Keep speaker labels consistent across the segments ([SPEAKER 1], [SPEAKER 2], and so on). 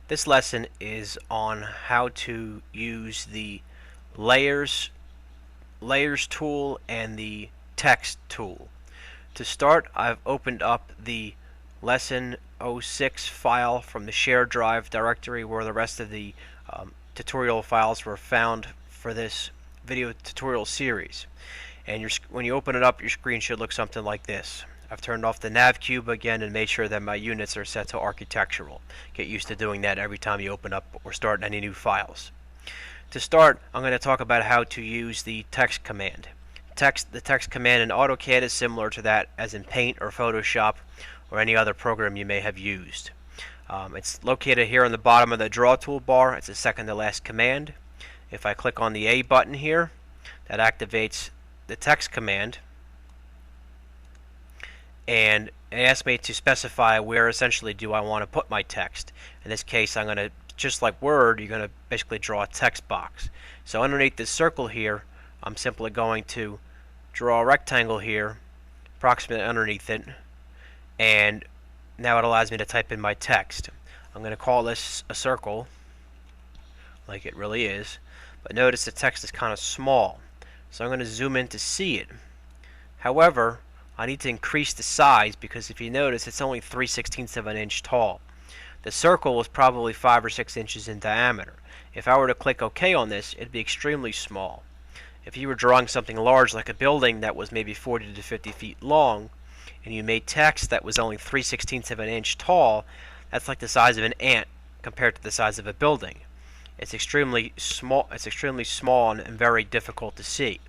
[SPEAKER 1] This lesson is on how to use the layers tool and the text tool. To start, I've opened up the lesson 06 file from the shared drive directory where the rest of the tutorial files were found for this video tutorial series. And when you open it up, your screen should look something like this. I've turned off the nav cube again and made sure that my units are set to architectural. Get used to doing that every time you open up or start any new files. To start, I'm going to talk about how to use the text command. The text command in AutoCAD is similar to that as in Paint or Photoshop or any other program you may have used. It's located here on the bottom of the draw toolbar. It's the second to last command. If I click on the A button here, that activates the text command, and it asks me to specify where essentially do I want to put my text. In this case, I'm going to, just like Word, you're going to basically draw a text box. So underneath this circle here, I'm simply going to draw a rectangle here, approximately underneath it, and now it allows me to type in my text. I'm going to call this a circle, like it really is, but notice the text is kind of small, so I'm going to zoom in to see it. However, I need to increase the size because if you notice, it's only 3/16 of an inch tall. The circle was probably 5 or 6 inches in diameter. If I were to click OK on this, it'd be extremely small. If you were drawing something large like a building that was maybe 40 to 50 feet long, and you made text that was only 3/16 of an inch tall, that's like the size of an ant compared to the size of a building. It's extremely small. It's extremely small and very difficult to see.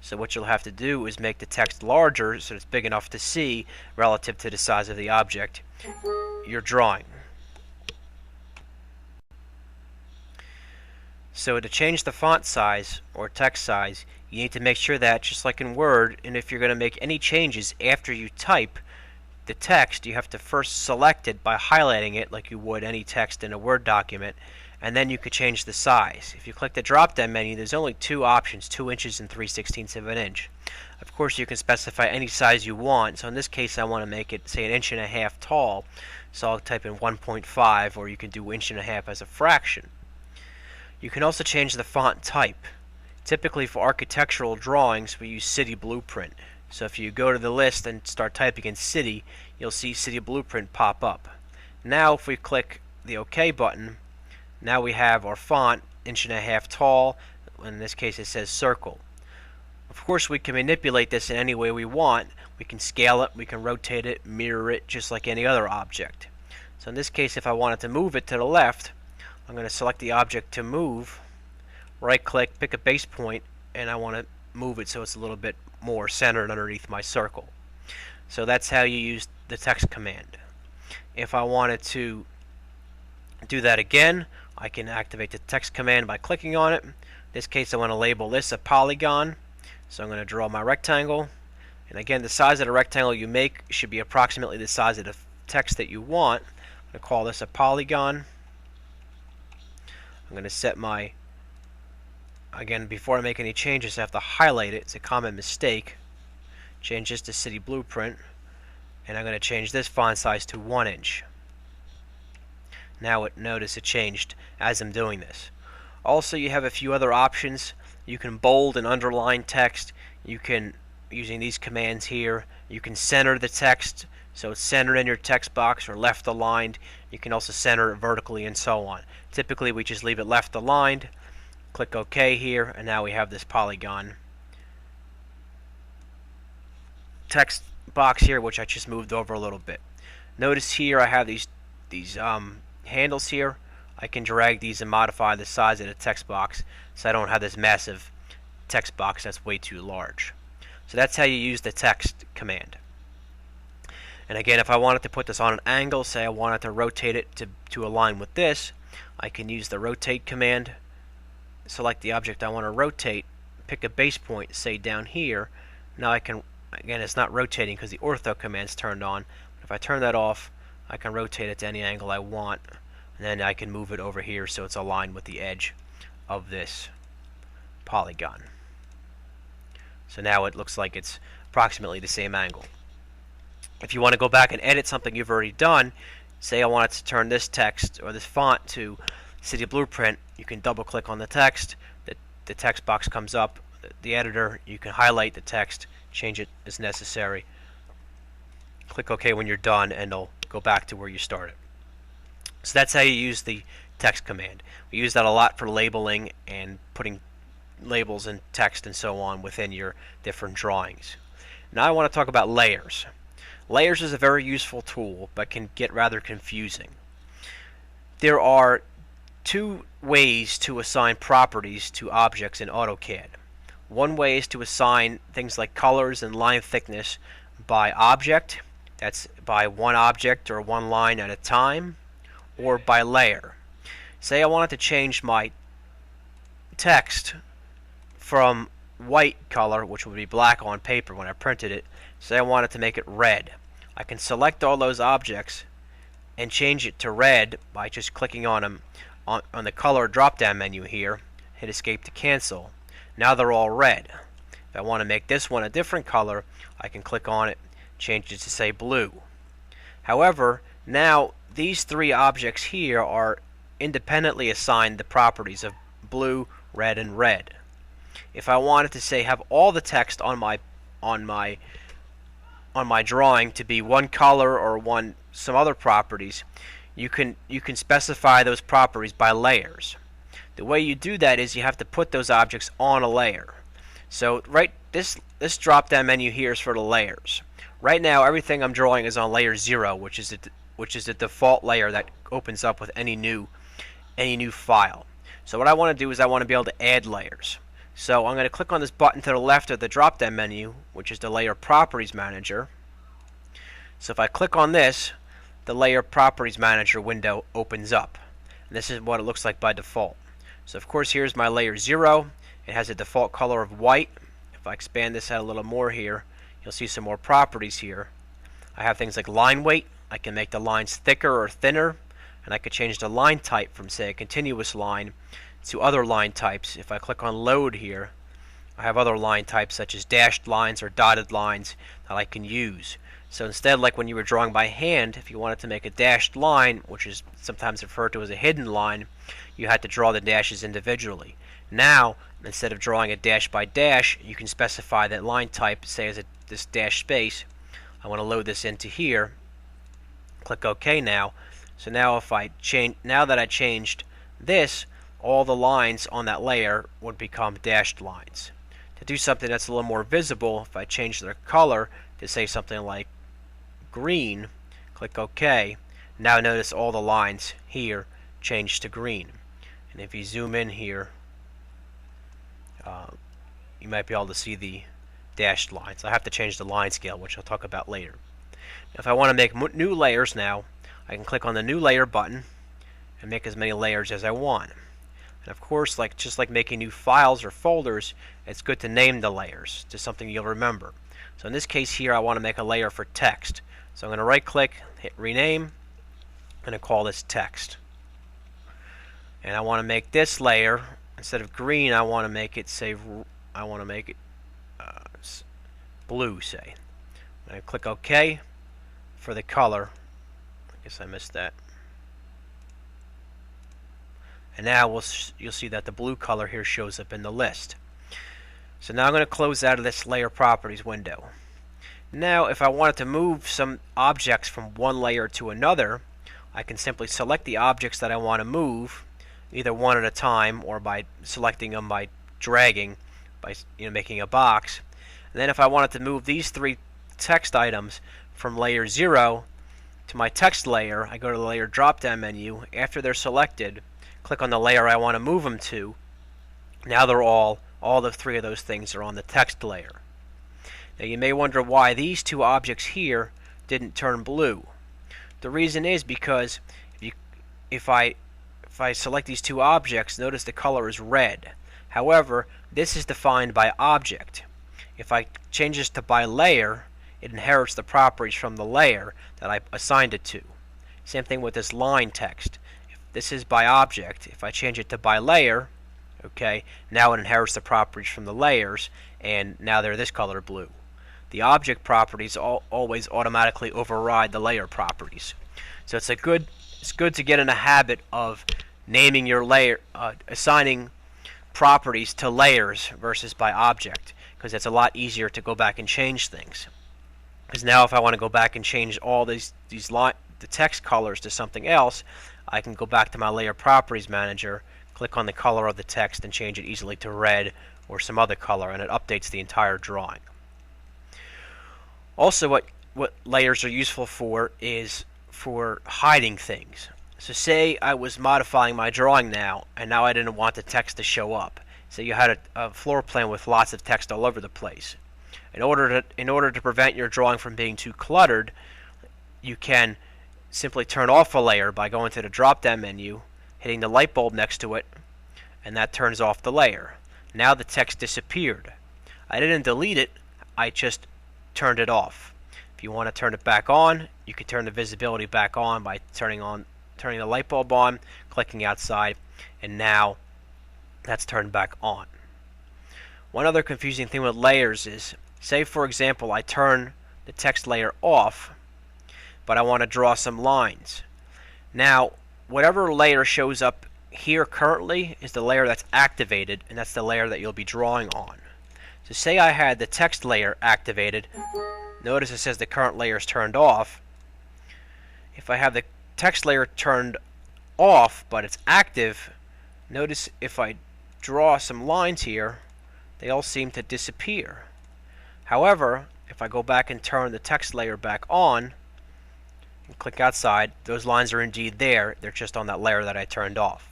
[SPEAKER 1] So what you'll have to do is make the text larger so it's big enough to see relative to the size of the object you're drawing. So to change the font size or text size, you need to make sure that, just like in Word, and if you're going to make any changes after you type the text, you have to first select it by highlighting it like you would any text in a Word document, and then you could change the size. If you click the drop-down menu, there's only two options, 2 inches and 3/16 of an inch. Of course, you can specify any size you want, so in this case I want to make it, say, 1.5 inches tall, so I'll type in 1.5, or you can do 1.5 inches as a fraction. You can also change the font type. Typically for architectural drawings, we use City Blueprint. So if you go to the list and start typing in City, you'll see City Blueprint pop up. Now if we click the OK button, now we have our font 1.5 inches tall. In this case it says circle. Of course we can manipulate this in any way we want. We can scale it, we can rotate it, mirror it, just like any other object. So in this case, if I wanted to move it to the left, I'm going to select the object to move, right click, pick a base point, and I want to move it so it's a little bit more centered underneath my circle. So that's how you use the text command. If I wanted to do that again, I can activate the text command by clicking on it. In this case I want to label this a polygon, so I'm going to draw my rectangle, and again the size of the rectangle you make should be approximately the size of the text that you want. I'm going to call this a polygon. I'm going to set my, again, before I make any changes I have to highlight it. It's a common mistake. Change this to City Blueprint, and I'm going to change this font size to 1 inch. Now notice it changed as I'm doing this. Also, you have a few other options. You can bold and underline text. You can, using these commands here, you can center the text so it's centered in your text box or left aligned. You can also center it vertically and so on. Typically we just leave it left aligned. Click OK here, and now we have this polygon text box here, which I just moved over a little bit. Notice here I have these handles here. I can drag these and modify the size of the text box so I don't have this massive text box that's way too large. So that's how you use the text command. And again, if I wanted to put this on an angle, say I wanted to rotate it to align with this, I can use the rotate command, select the object I want to rotate, pick a base point, say down here. Now I can, again, it's not rotating because the ortho command's turned on. But if I turn that off, I can rotate it to any angle I want, and then I can move it over here so it's aligned with the edge of this polygon. So now it looks like it's approximately the same angle. If you want to go back and edit something you've already done, Say I wanted to turn this text or this font to City Blueprint, you can double click on the text, the text box comes up, the editor, you can highlight the text, change it as necessary. Click OK when you're done and it'll go back to where you started. So that's how you use the text command. We use that a lot for labeling and putting labels and text and so on within your different drawings. Now I want to talk about layers. Layers is a very useful tool but can get rather confusing. There are two ways to assign properties to objects in AutoCAD. One way is to assign things like colors and line thickness by object, that's by one object or one line at a time, or by layer. Say I wanted to change my text from white color, which would be black on paper when I printed it, say I wanted to make it red. I can select all those objects and change it to red by just clicking on them on the color drop down menu here, hit escape to cancel. Now they're all red. If I want to make this one a different color, I can click on it, change it to say blue. However, now these three objects here are independently assigned the properties of blue, red, and red. If I wanted to say have all the text on my drawing to be one color or some other properties, you can specify those properties by layers. The way you do that is you have to put those objects on a layer. So this drop down menu here is for the layers. Right now everything I'm drawing is on layer 0, which is the default layer that opens up with any new file. So what I want to do is I want to be able to add layers. So I'm going to click on this button to the left of the drop down menu, which is the Layer Properties Manager. So if I click on this, the Layer Properties Manager window opens up. And this is what it looks like by default. So of course here's my layer 0. It has a default color of white. If I expand this out a little more here, you'll see some more properties here. I have things like line weight. I can make the lines thicker or thinner, and I could change the line type from, say, a continuous line to other line types. If I click on load here, I have other line types such as dashed lines or dotted lines that I can use. So instead, like when you were drawing by hand, if you wanted to make a dashed line, which is sometimes referred to as a hidden line, you had to draw the dashes individually. Now, instead of drawing a dash by dash, you can specify that line type, say as this dash space. I want to load this into here. Click OK now. So now now that I changed this, all the lines on that layer would become dashed lines. To do something that's a little more visible, if I change the color to say something like green, click OK. Now notice all the lines here change to green. And if you zoom in here, you might be able to see the dashed lines. I have to change the line scale, which I'll talk about later. Now, if I want to make new layers now, I can click on the New Layer button and make as many layers as I want. And of course, just like making new files or folders, it's good to name the layers to something you'll remember. So in this case here, I want to make a layer for text. So I'm going to right click, hit rename, and I call this text. And I want to make this layer, instead of green, I want to make it blue, say. And I click OK for the color. I guess I missed that. And now you'll see that the blue color here shows up in the list. So now I'm going to close out of this Layer Properties window. Now if I wanted to move some objects from one layer to another, I can simply select the objects that I want to move, either one at a time or by selecting them by dragging, by making a box. And then if I wanted to move these three text items from layer 0 to my text layer, I go to the Layer drop-down menu. After they're selected, click on the layer I want to move them to. Now they're all the three of those things are on the text layer. Now you may wonder why these two objects here didn't turn blue. The reason is because if I select these two objects, notice the color is red. However, this is defined by object. If I change this to by layer, it inherits the properties from the layer that I assigned it to. Same thing with this line text. If this is by object. If I change it to by layer, okay, now it inherits the properties from the layers, and now they're this color blue. The object properties always automatically override the layer properties. So it's good to get in a habit of naming your layer, assigning properties to layers versus by object, because it's a lot easier to go back and change things. Because now if I want to go back and change all the text colors to something else, I can go back to my layer properties manager, click on the color of the text, and change it easily to red or some other color, and it updates the entire drawing. Also, what layers are useful for is for hiding things. So say I was modifying my drawing now, and now I didn't want the text to show up. So you had a floor plan with lots of text all over the place. In order to prevent your drawing from being too cluttered, you can simply turn off a layer by going to the drop-down menu, hitting the light bulb next to it, and that turns off the layer. Now the text disappeared. I didn't delete it, I just turned it off. If you want to turn it back on, you can turn the visibility back on by turning the light bulb on, clicking outside, and now that's turned back on. One other confusing thing with layers is, say for example I turn the text layer off, but I want to draw some lines. Now whatever layer shows up here currently is the layer that's activated, and that's the layer that you'll be drawing on. So say I had the text layer activated. Notice it says the current layer is turned off. If I have the text layer turned off but it's active, notice if I draw some lines here, they all seem to disappear. However, if I go back and turn the text layer back on and click outside, those lines are indeed there. They're just on that layer that I turned off.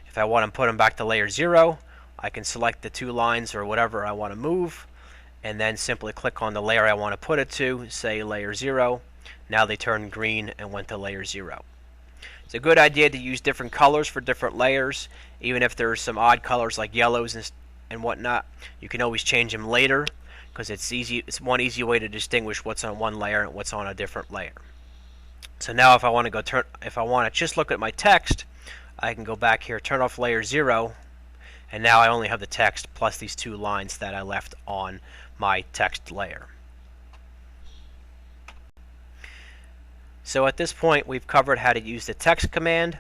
[SPEAKER 1] If I want to put them back to layer 0, I can select the 2 lines or whatever I want to move, and then simply click on the layer I want to put it to, say layer 0. Now they turn green and went to layer 0. It's a good idea to use different colors for different layers, even if there's some odd colors like yellows and whatnot. You can always change them later, because it's easy. It's one easy way to distinguish what's on one layer and what's on a different layer. So now if I want to just look at my text, I can go back here, turn off layer 0, and now I only have the text plus these 2 lines that I left on my text layer. So at this point we've covered how to use the text command,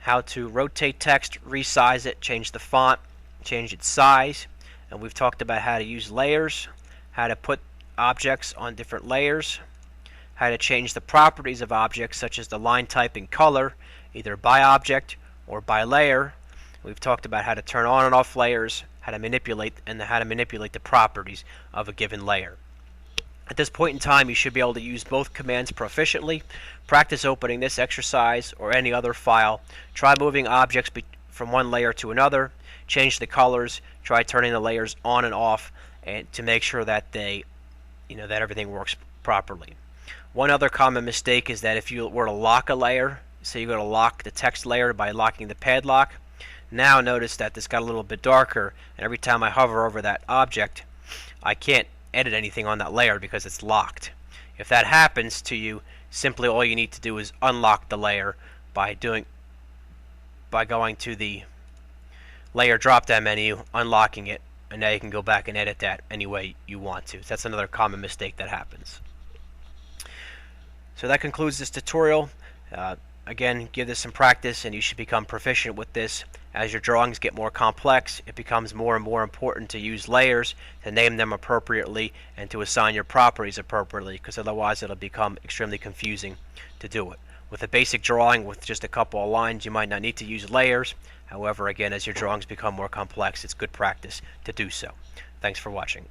[SPEAKER 1] how to rotate text, resize it, change the font, change its size, and we've talked about how to use layers, how to put objects on different layers, how to change the properties of objects such as the line type and color, either by object or by layer. We've talked about how to turn on and off layers, how to manipulate the properties of a given layer. At this point in time, you should be able to use both commands proficiently. Practice opening this exercise or any other file. Try moving objects from one layer to another. Change the colors. Try turning the layers on and off, and to make sure that that everything works properly. One other common mistake is that if you were to lock a layer, say you're going to lock the text layer by locking the padlock. Now notice that this got a little bit darker, and every time I hover over that object, I can't edit anything on that layer because it's locked. If that happens to you, simply all you need to do is unlock the layer by going to the layer drop-down menu, unlocking it, and now you can go back and edit that any way you want to. So that's another common mistake that happens. So that concludes this tutorial. Again, give this some practice and you should become proficient with this. As your drawings get more complex, it becomes more and more important to use layers, to name them appropriately, and to assign your properties appropriately, because otherwise it'll become extremely confusing to do it. With a basic drawing with just a couple of lines, you might not need to use layers. However, again, as your drawings become more complex, it's good practice to do so. Thanks for watching.